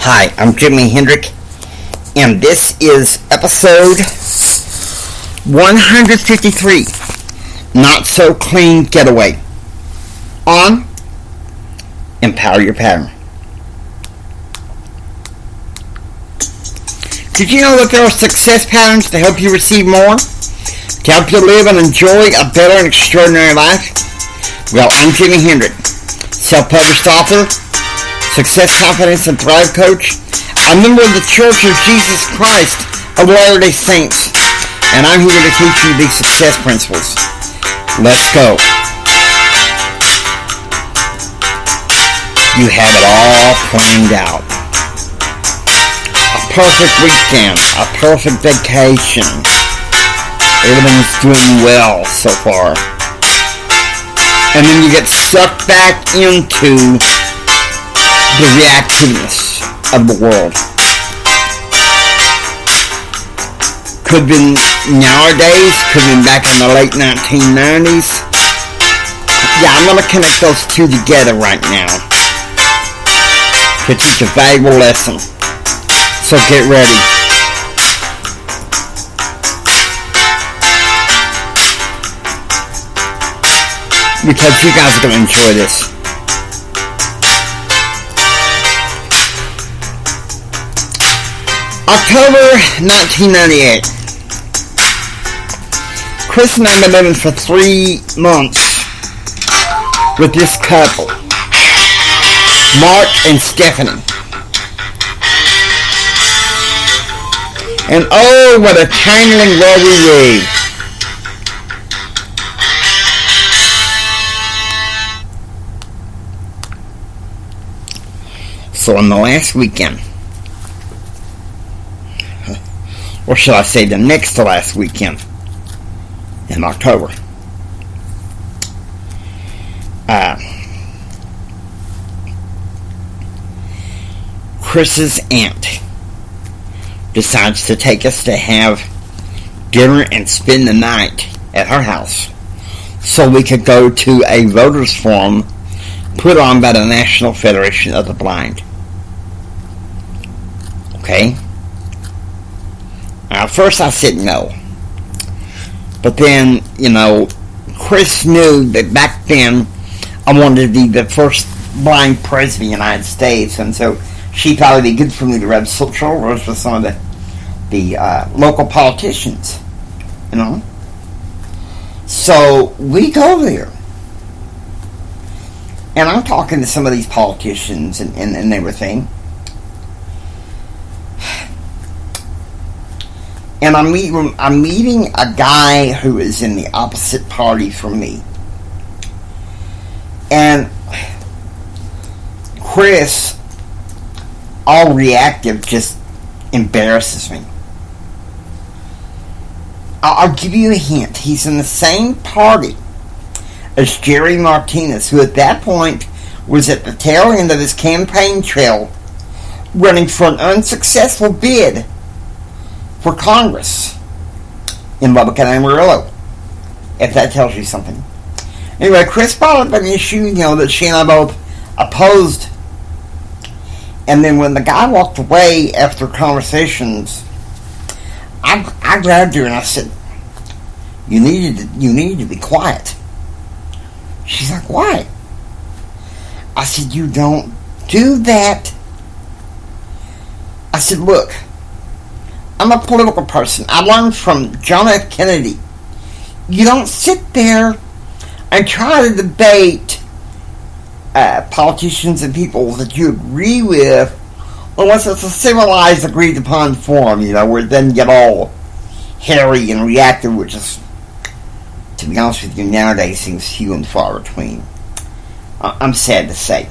Hi, I'm Jimi Hendrick, and this is episode 153, Not So Clean Getaway, on Empower Your Pattern. Did you know that there are success patterns to help you receive more? To help you live and enjoy a better and extraordinary life? Well, I'm Jimi Hendrick, self-published author, Success, Confidence, and Thrive Coach. I'm a member of the Church of Jesus Christ of Latter-day Saints, and I'm here to teach you these success principles. Let's go. You have it all planned out. A perfect weekend, a perfect vacation. Everything's doing well so far. And then you get sucked back into the reactiveness of the world. Could have been nowadays, could have been back in the late 1990s. Yeah, I'm going to connect those two together right now to teach a valuable lesson. So get ready. Because you guys are going to enjoy this. October 1998. Chris and I have been living for 3 months with this couple, Mark and Stephanie. And oh, what a tangling world we live. So on the last weekend, or should I say the next to last weekend in October, Chris's aunt decides to take us to have dinner and spend the night at her house so we could go to a voters forum put on by the National Federation of the Blind. Okay? Now, at first I said no. But then, Chris knew that back then I wanted to be the first blind president of the United States, and so she thought it'd be good for me to rub shoulders with some of the local politicians, So we go there. And I'm talking to some of these politicians and everything. And I'm meeting a guy who is in the opposite party from me. And Chris, all reactive, just embarrasses me. I'll give you a hint. He's in the same party as Jerry Martinez, who at that point was at the tail end of his campaign trail, running for an unsuccessful bid for Congress in Lubbock and Amarillo, if that tells you something. Anyway, Chris brought up an issue, that she and I both opposed. And then when the guy walked away after conversations, I grabbed her and I said, you need to be quiet. She's like, why? I said, you don't do that. I said, look, I'm a political person. I learned from John F. Kennedy. You don't sit there and try to debate politicians and people that you agree with unless it's a civilized, agreed upon forum, where it doesn't get all hairy and reactive, which is, to be honest with you, nowadays seems few and far between. I'm sad to say.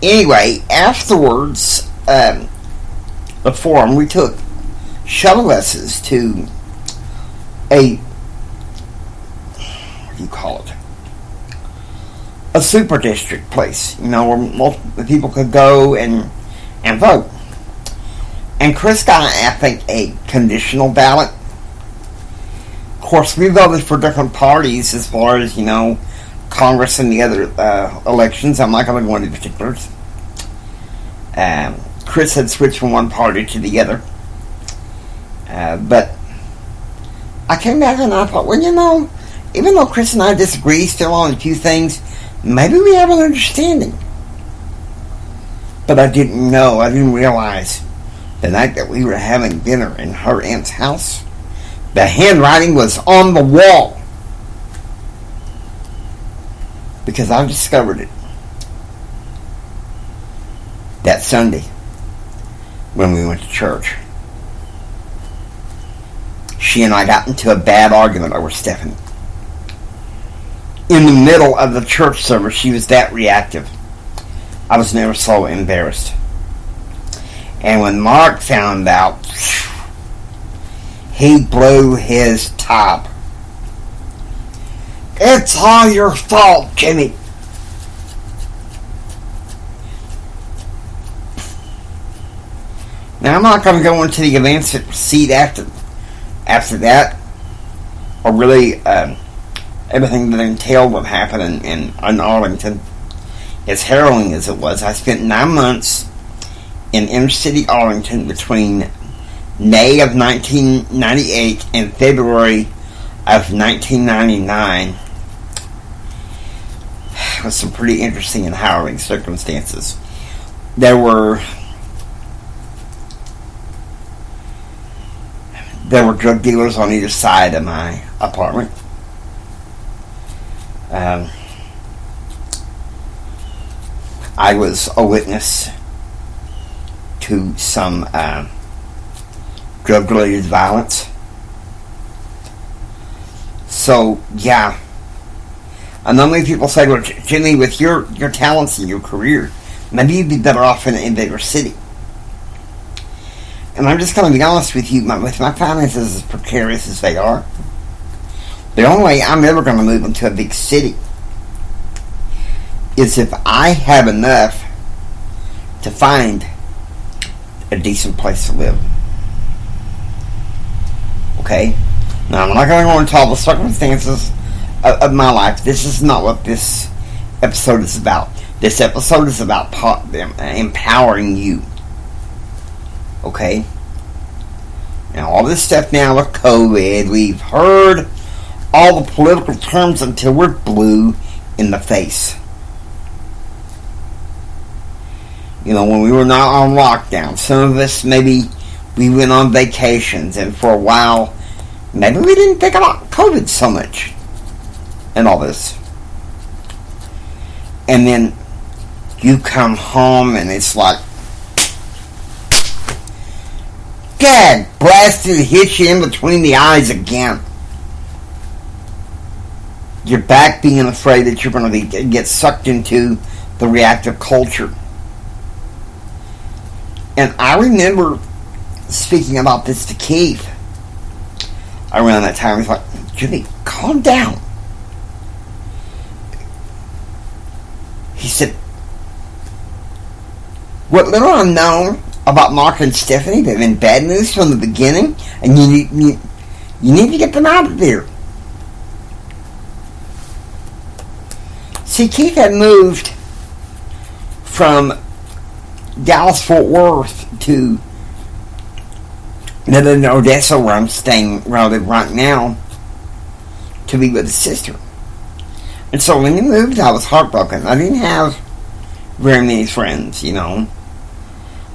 Anyway, afterwards, the forum, we took shuttle buses to a super district place, where multiple people could go and vote. And Chris got, I think, a conditional ballot. Of course, we voted for different parties as far as, Congress and the other elections. I'm not going to go into particulars. Chris had switched from one party to the other. But I came back and I thought, well, even though Chris and I disagree still on a few things, maybe we have an understanding. But I didn't realize the night that we were having dinner in her aunt's house, the handwriting was on the wall. Because I discovered it that Sunday when we went to church. She and I got into a bad argument over Stephanie. In the middle of the church service, she was that reactive. I was never so embarrassed. And when Mark found out, he blew his top. It's all your fault, Jimmy. Now, I'm not going to go into the events that proceed after that, or really everything that entailed what happened in Arlington. As harrowing as it was, I spent 9 months in inner city Arlington between May of 1998 and February of 1999 with some pretty interesting and harrowing circumstances. There were drug dealers on either side of my apartment. I was a witness to some drug-related violence. So, yeah. And not many people say, well, Jimmy, with your talents and your career, maybe you'd be better off in a bigger city. And I'm just going to be honest with you, with my finances as precarious as they are, the only way I'm ever going to move into a big city is if I have enough to find a decent place to live. Okay? Now, I'm not going to go into all the circumstances of my life. This is not what this episode is about. This episode is about empowering you. Okay? Now, all this stuff now with COVID, we've heard all the political terms until we're blue in the face. When we were not on lockdown, some of us, maybe we went on vacations, and for a while, maybe we didn't think about COVID so much and all this. And then you come home and it's like, God blasted, hit you in between the eyes again. You're back being afraid that you're going to get sucked into the reactive culture. And I remember speaking about this to Keith around that time. He's like, Jimmy, calm down. He said, what little I've known about Mark and Stephanie, they've been bad news from the beginning, and you need to get them out of there. See, Keith had moved from Dallas-Fort Worth to Odessa, where I'm staying right now, to be with his sister. And so when he moved, I was heartbroken. I didn't have very many friends,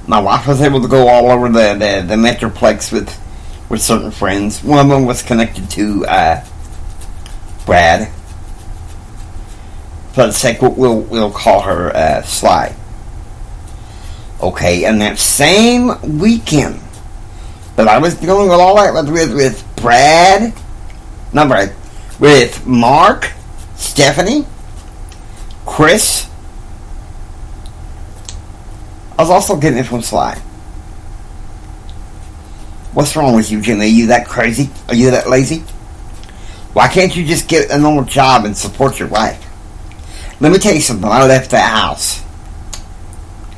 My wife was able to go all over the Metroplex with certain friends. One of them was connected to Brad. For the sake, we'll call her Sly. Okay, and that same weekend that I was dealing with all that with Brad, not Brad, with Mark, Stephanie, Chris, I was also getting it from Sly. What's wrong with you, Jimmy? Are you that crazy? Are you that lazy? Why can't you just get a normal job and support your wife? Let me tell you something. I left that house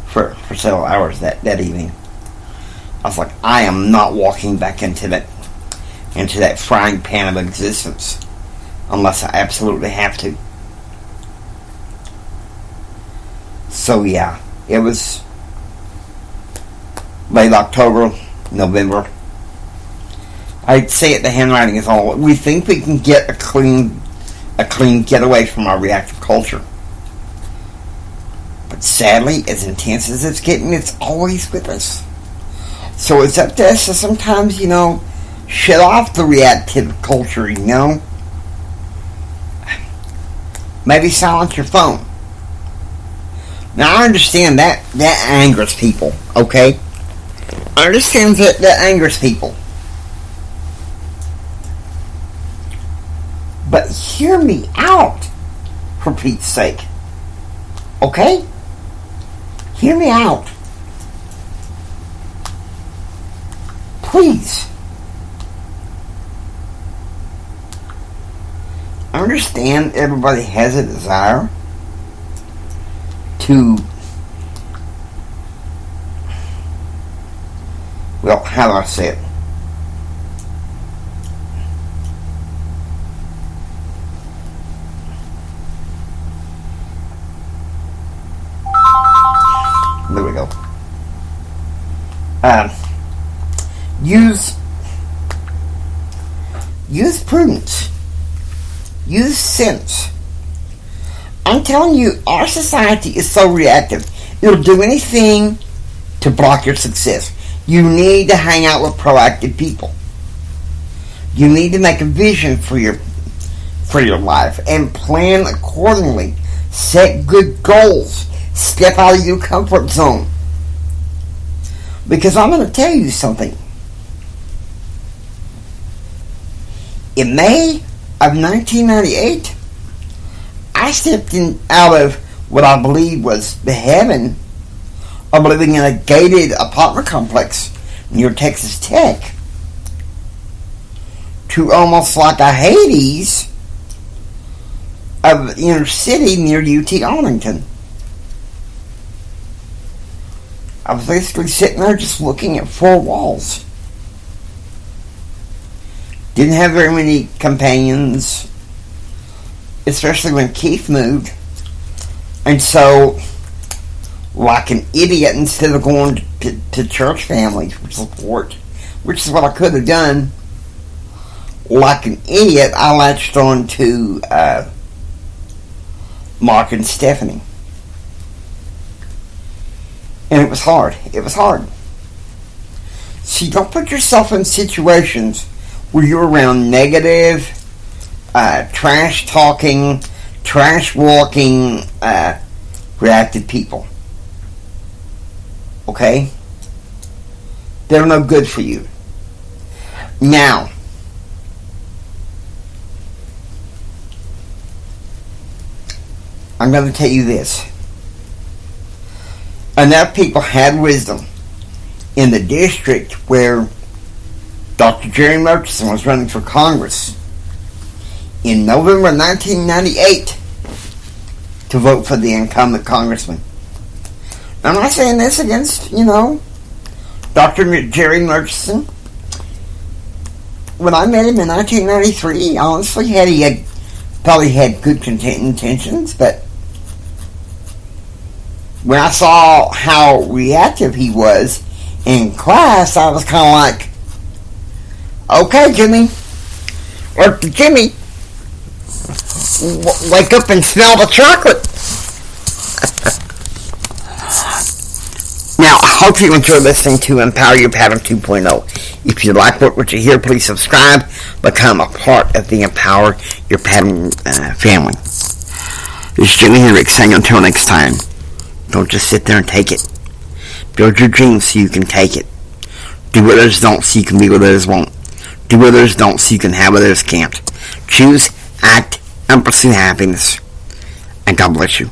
for several hours that evening. I was like, I am not walking back into that frying pan of existence unless I absolutely have to. So yeah, it was late October, November. I'd say it, the handwriting is all. We think we can get a clean getaway from our reactive culture. But sadly, as intense as it's getting, it's always with us. So it's up to us to sometimes, shut off the reactive culture, Maybe silence your phone. Now, I understand that angers people, okay? I understand that angers people. But hear me out, for Pete's sake. Okay? Hear me out. Please. I understand everybody has a desire to, well, how do I say it? There we go. Use prudence. Use sense. I'm telling you, our society is so reactive. It'll do anything to block your success. You need to hang out with proactive people. You need to make a vision for your life and plan accordingly. Set good goals. Step out of your comfort zone. Because I'm going to tell you something. In May of 1998, I stepped out of what I believe was the heaven of living in a gated apartment complex near Texas Tech to almost like a Hades of the inner city near UT Arlington. I was basically sitting there just looking at four walls. Didn't have very many companions, especially when Keith moved. And so, like an idiot, instead of going to church family for support, which is what I could have done, like an idiot, I latched on to Mark and Stephanie. And it was hard. It was hard. See, don't put yourself in situations where you're around negative, trash-talking, trash-walking, reactive people. Okay? They're no good for you. Now, I'm going to tell you this. Enough people had wisdom in the district where Dr. Jerry Murchison was running for Congress in November 1998 to vote for the incumbent congressman. I'm not saying this against, Dr. Jerry Murchison. When I met him in 1993, honestly, he probably had good intentions, but when I saw how reactive he was in class, I was kind of like, okay, Jimmy, or Jimmy, wake up and smell the chocolate. Now, I hope you enjoy listening to Empower Your Pattern 2.0. If you like what you hear, please subscribe, become a part of the Empower Your Pattern family. This is Jimmy Henrik saying until next time, don't just sit there and take it. Build your dreams so you can take it. Do what others don't so you can be what others won't. Do what others don't so you can have what others can't. Choose, act, and pursue happiness. And God bless you.